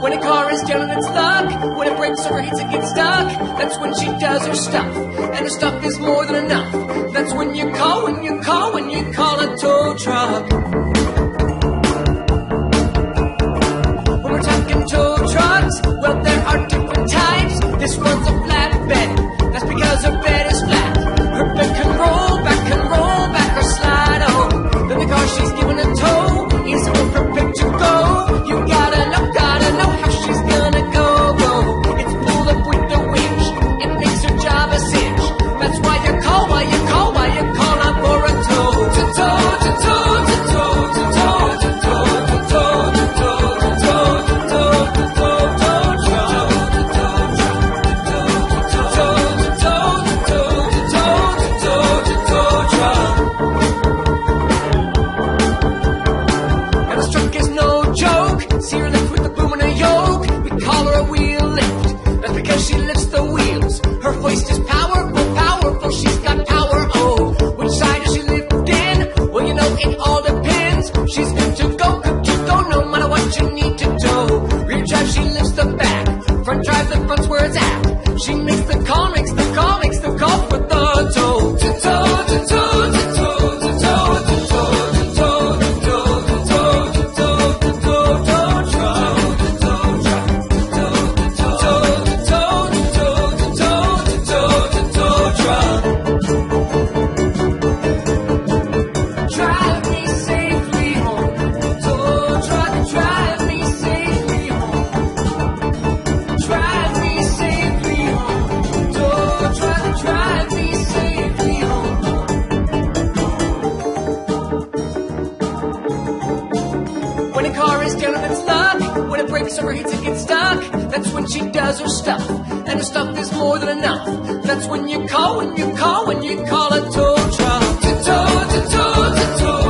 When a car is down on its luck, when it breaks or hits it gets stuck, that's when she does her stuff, and her stuff is more than enough. That's when you call a tow truck. When we're talking tow trucks, well, there are different types. This one's a flatbed, that's because her bed is flat. Her bed can roll back or slide on. Then the car she's giving a tow is perfect to go. You gotta know how she's gonna go. It's pulled up with the winch, it makes her job a cinch. That's why you call out for a tow. To tow, to tow, to tow, to tow, to tow, to tow, to tow, to tow, to tow, to tow, tow truck. And this truck is no joke. See her lift with the boom and a yoke. We call her a wheel lift. That's because she lifts the wheels. Her hoist is powerful. She's got power. Oh, which side does she lift in? Well, you know, it all depends. She's good to go, no matter what you need to tow. Rear drive, she lifts the back. Front drive, the front's where it's at. She makes the call for the tow. To tow, to tow, to tow, to tow, to tow, to tow, to tow, to tow, to tow, to tow, tow truck. To tow truck, to tow, to tow, to tow, to tow, to tow, to tow, to tow truck. Drive me safely home, tow truck. Drive me safely home. Drive me safely home, tow truck. Drive me safely home. When a car is down on its luck, when it breaks or hits it gets stuck, that's when she does her stuff, and her stuff is more than enough. That's when you call a tow truck. To tow, to tow, to tow.